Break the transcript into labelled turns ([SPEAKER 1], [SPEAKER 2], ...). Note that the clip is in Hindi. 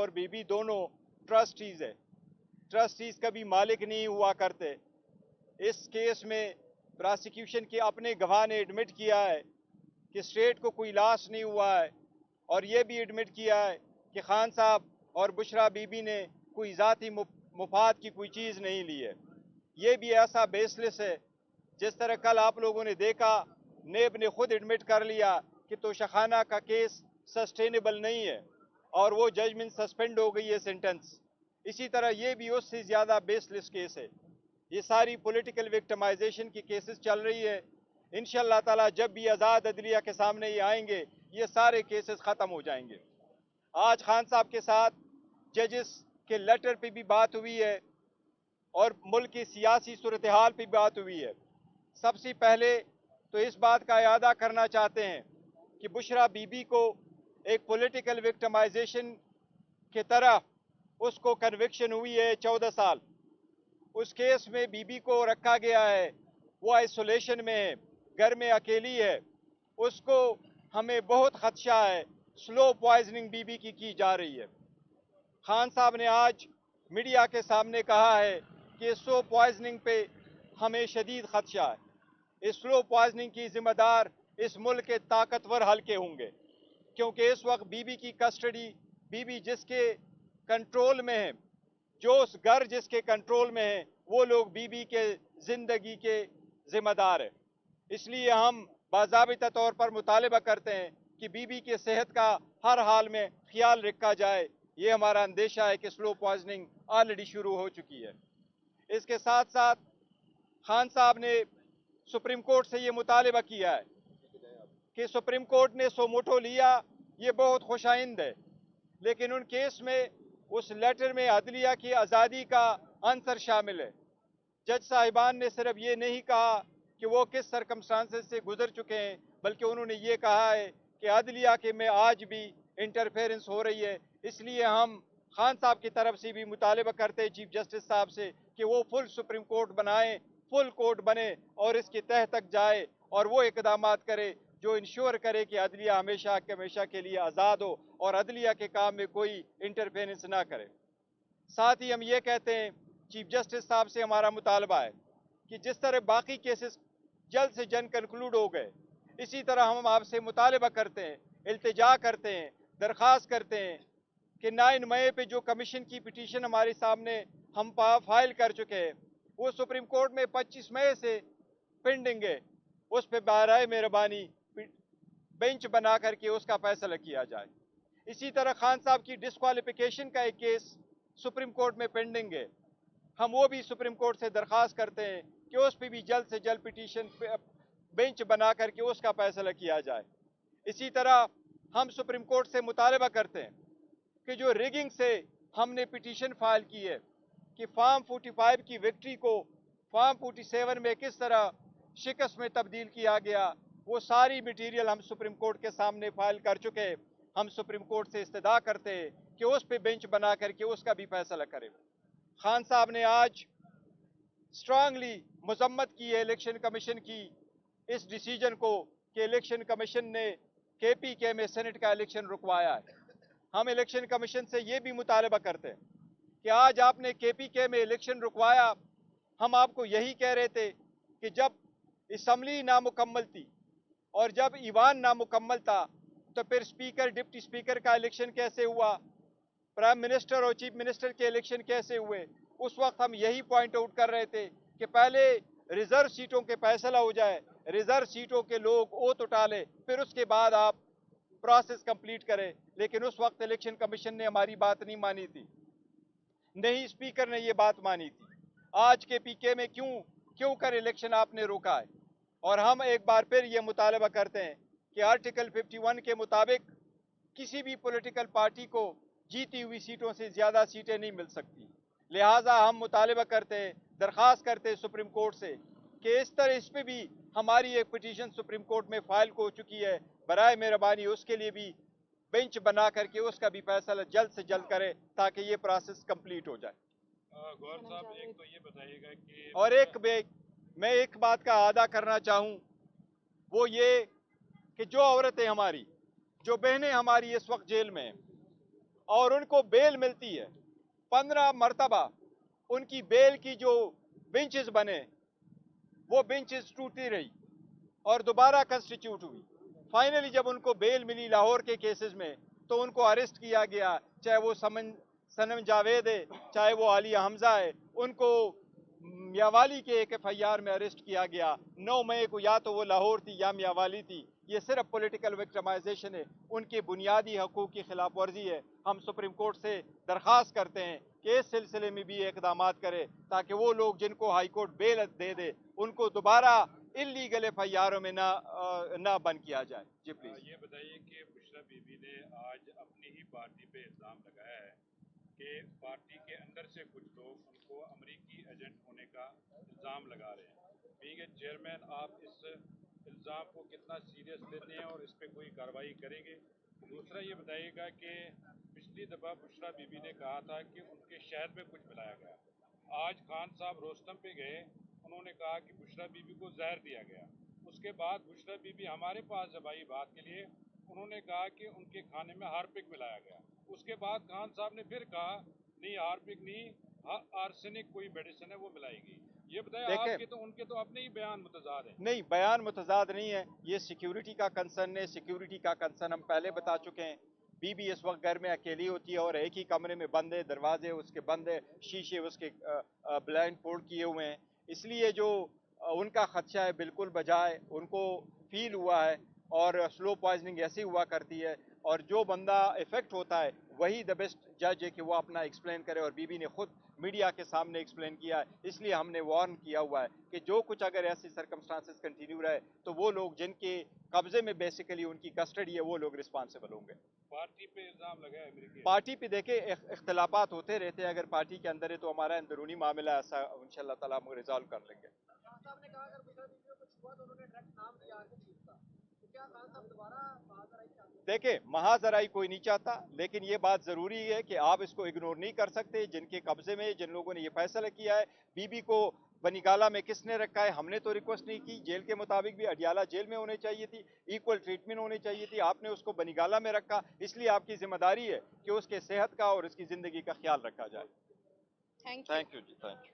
[SPEAKER 1] और बीबी दोनों ट्रस्टीज है। ट्रस्टीज कभी मालिक नहीं हुआ करते। इस केस में प्रोसिक्यूशन के अपने गवाह ने एडमिट किया है कि स्टेट को कोई लॉस नहीं हुआ है, और ये भी एडमिट किया है कि खान साहब और बुशरा बीबी ने कोई ज़ाती मुफाद की कोई चीज़ नहीं ली है। ये भी ऐसा बेसलेस है। जिस तरह कल आप लोगों ने देखा, नेब ने खुद एडमिट कर लिया कि तोशाखाना का केस सस्टेनेबल नहीं है और वो जजमेंट सस्पेंड हो गई है, सेंटेंस। इसी तरह ये भी उससे ज़्यादा बेसलेस केस है। ये सारी पॉलिटिकल विक्टिमाइजेशन की केसेस चल रही है। इंशाअल्लाह ताला जब भी आज़ाद अदलिया के सामने ये आएंगे, ये सारे केसेस ख़त्म हो जाएंगे। आज खान साहब के साथ जजेस के लेटर पे भी बात हुई है और मुल्क की सियासी सूरत हाल पे बात हुई है। सबसे पहले तो इस बात का यादा करना चाहते हैं कि बुशरा बीबी को एक पॉलिटिकल विक्टिमाइजेशन की तरह उसको कन्विक्शन हुई है 14 साल। उस केस में बीबी को रखा गया है, वो आइसोलेशन में है, घर में अकेली है। उसको हमें बहुत खदशा है, स्लो पॉइजनिंग बीबी की जा रही है। खान साहब ने आज मीडिया के सामने कहा है कि स्लो पॉइजनिंग पे हमें शदीद खदशा है। इस स्लो पॉइजनिंग की जिम्मेदार इस मुल्क के ताकतवर हल्के होंगे, क्योंकि इस वक्त बीबी की कस्टडी, बीबी जिसके कंट्रोल में है, जो उस घर जिसके कंट्रोल में है, वो लोग बीबी के जिंदगी के जिम्मेदार है। इसलिए हम बाज़ाबिता तौर पर मुतालबा करते हैं कि बीबी के सेहत का हर हाल में ख्याल रखा जाए। ये हमारा अंदेशा है कि स्लो पॉइजनिंग ऑलरेडी शुरू हो चुकी है। इसके साथ साथ खान साहब ने सुप्रीम कोर्ट से ये मुतालबा किया है कि सुप्रीम कोर्ट ने सोमोटो लिया, ये बहुत खुशाइंद है, लेकिन उन केस में उस लेटर में अदलिया की आज़ादी का आंसर शामिल है। जज साहिबान ने सिर्फ ये नहीं कहा कि वो किस सरकमस्टांसेस से गुजर चुके हैं, बल्कि उन्होंने ये कहा है कि अदलिया के में आज भी इंटरफेरेंस हो रही है। इसलिए हम खान साहब की तरफ से भी मुतालबा करते हैं चीफ जस्टिस साहब से कि वो फुल सुप्रीम कोर्ट बनाएं, फुल कोर्ट बने और इसके तह तक जाए और वो इकदाम करे जो इंश्योर करे कि अदलिया हमेशा के लिए आज़ाद हो और अदलिया के काम में कोई इंटरफेरेंस ना करे। साथ ही हम ये कहते हैं, चीफ जस्टिस साहब से हमारा मुतालबा है कि जिस तरह बाकी केसेस जल्द से जल्द कंक्लूड हो गए, इसी तरह हम आपसे मुतालबा करते हैं, इल्तिजा करते हैं, दरख्वास्त करते हैं कि 9 मई पे जो कमीशन की पिटीशन हमारे सामने हम फाइल कर चुके हैं, वो सुप्रीम कोर्ट में 25 मई से पेंडिंग है। उस पर बारह मेहरबानी बेंच बना करके उसका फैसला किया जाए। इसी तरह खान साहब की डिस्क्वालिफिकेशन का एक केस सुप्रीम कोर्ट में पेंडिंग है। हम वो भी सुप्रीम कोर्ट से दरख्वास्त करते हैं कि उस पर भी जल्द से जल्द पिटीशन बेंच बना करके उसका फैसला किया जाए। इसी तरह हम सुप्रीम कोर्ट से मुतालबा करते हैं कि जो रिगिंग से हमने पिटीशन फाइल की है कि फार्म 45 की विक्ट्री को फार्म 47 में किस तरह शिकस्त में तब्दील किया गया, वो सारी मटीरियल हम सुप्रीम कोर्ट के सामने फाइल कर चुके हैं। हम सुप्रीम कोर्ट से इस्तदा करते हैं कि उस पर बेंच बना करके उसका भी फैसला करें। खान साहब ने आज स्ट्रांगली मजम्मत की है इलेक्शन कमीशन की इस डिसीजन को कि इलेक्शन कमीशन ने KPK में सेनेट का इलेक्शन रुकवाया है। हम इलेक्शन कमीशन से ये भी मुतालबा करते हैं कि आज आपने KPK में इलेक्शन रुकवाया। हम आपको यही कह रहे थे कि जब असम्बली नामुकम्मल थी और जब ईवान नामुकम्मल था, तो फिर स्पीकर, डिप्टी स्पीकर का इलेक्शन कैसे हुआ, प्राइम मिनिस्टर और चीफ मिनिस्टर के इलेक्शन कैसे हुए। उस वक्त हम यही पॉइंट आउट कर रहे थे कि पहले रिजर्व सीटों के फैसला हो जाए, रिजर्व सीटों के लोग ओथ उठा ले, फिर उसके बाद आप प्रोसेस कंप्लीट करें। लेकिन उस वक्त इलेक्शन कमीशन ने हमारी बात नहीं मानी थी, नहीं स्पीकर ने ये बात मानी थी। आज KPK में क्यों कर इलेक्शन आपने रोका है। और हम एक बार फिर ये मुतालबा करते हैं कि आर्टिकल 51 के मुताबिक किसी भी पॉलिटिकल पार्टी को जीती हुई सीटों से ज़्यादा सीटें नहीं मिल सकती। लिहाजा हम मुतालबा करते हैं, दरख्वास्त करते हैं सुप्रीम कोर्ट से कि इस तरह इस पर भी हमारी एक पिटीशन सुप्रीम कोर्ट में फाइल हो चुकी है, बराए मेहरबानी उसके लिए भी बेंच बना करके उसका भी फैसला जल्द से जल्द करे ताकि ये प्रोसेस कंप्लीट हो जाए।
[SPEAKER 2] गौर साहब, एक तो ये बताइएगा कि
[SPEAKER 1] और मैं एक बात का अदा करना चाहूँ, वो ये कि जो औरतें हमारी, जो बहनें हमारी इस वक्त जेल में हैं, और उनको बेल मिलती है। 15 मरतबा उनकी बेल की जो बेंचेस बने वो बेंचेस टूटती रही और दोबारा कंस्टिट्यूट हुई। फाइनली जब उनको बेल मिली लाहौर के केसेस में तो उनको अरेस्ट किया गया, चाहे वो सनम जावेद है, चाहे वो आलिया हमजा है, उनको मियावाली के एक FIR में अरेस्ट किया गया 9 मई को। या तो वो लाहौर थी या मियावाली थी। ये सिर्फ पॉलिटिकल विक्टिमाइजेशन है, उनके बुनियादी हकूक़ की खिलाफ वर्जी है। हम सुप्रीम कोर्ट से दरख्वास्त करते हैं कि इस सिलसिले में भी इकदाम करे ताकि वो लोग जिनको हाई कोर्ट बेल दे उनको दोबारा इलीगल FIR में ना बंद किया जाए। जी प्लीज।
[SPEAKER 2] ये बताइए कि बुशरा बीबी ने आज अपनी ही पार्टी पे इल्ज़ाम लगाया है कि पार्टी के अंदर से कुछ लोग उनको अमरीकी एजेंट होने का इल्ज़ाम लगा रहे हैं। बीइंग ए चेयरमैन, आप इस इल्ज़ाम को कितना सीरियस लेते हैं और इस पर कोई कार्रवाई करेंगे? दूसरा ये बताइएगा कि पिछली दफ़ा बुशरा बीबी ने कहा था कि उनके शहर में कुछ मिलाया गया। आज खान साहब रोस्तम पे गए, उन्होंने कहा कि बुशरा बीबी को जहर दिया गया। उसके बाद बुशरा बीबी हमारे पास जब आई बात के लिए, उन्होंने कहा कि उनके खाने में हार्पिक मिलाया गया। उसके बाद खान साहब ने फिर कहा नहीं, हार्पिक नहीं, आर्सेनिक कोई मेडिसिन है वो मिलाएगी। ये बताया, आपके तो उनके तो अपने ही बयान मुतजाद हैं।
[SPEAKER 1] नहीं, बयान मुतजाद नहीं है, ये सिक्योरिटी का कंसर्न है। सिक्योरिटी का कंसर्न हम पहले बता चुके हैं। बीबी इस वक्त घर में अकेली होती है और एक ही कमरे में बंद है, दरवाजे उसके बंद है, शीशे उसके ब्लाइंड फोल्ड किए हुए हैं। इसलिए जो उनका खदशा है बिल्कुल बजाय, उनको फील हुआ है और स्लो पॉइजनिंग ऐसी हुआ करती है और जो बंदा इफेक्ट होता है वही द बेस्ट जज है कि वो अपना एक्सप्लेन करे। और बीबी ने खुद मीडिया के सामने एक्सप्लेन किया है। इसलिए हमने वार्न किया हुआ है कि जो कुछ अगर ऐसी सर्कमस्टांसेस कंटिन्यू रहे तो वो लोग जिनके कब्जे में बेसिकली उनकी कस्टडी है वो लोग रिस्पॉन्सिबल होंगे।
[SPEAKER 2] पार्टी पे इल्जाम लगाया अमेरिकी।
[SPEAKER 1] पार्टी पे देखे इख्तलाफात होते रहते हैं, अगर पार्टी के अंदर है तो हमारा अंदरूनी मामला ऐसा इंशाल्लाह ताला हम रिजॉल्व कर लेंगे। देखिए, महाजराई कोई नहीं चाहता, लेकिन ये बात जरूरी है कि आप इसको इग्नोर नहीं कर सकते। जिनके कब्जे में, जिन लोगों ने ये फैसला किया है, बीबी को बनीगाला में किसने रखा है, हमने तो रिक्वेस्ट नहीं की। जेल के मुताबिक भी अडियाला जेल में होनी चाहिए थी, इक्वल ट्रीटमेंट होनी चाहिए थी। आपने उसको बनीगाला में रखा, इसलिए आपकी जिम्मेदारी है कि उसके सेहत का और उसकी जिंदगी का ख्याल रखा जाए।
[SPEAKER 3] थैंक यू
[SPEAKER 1] थैंक यू जी, थैंक यू।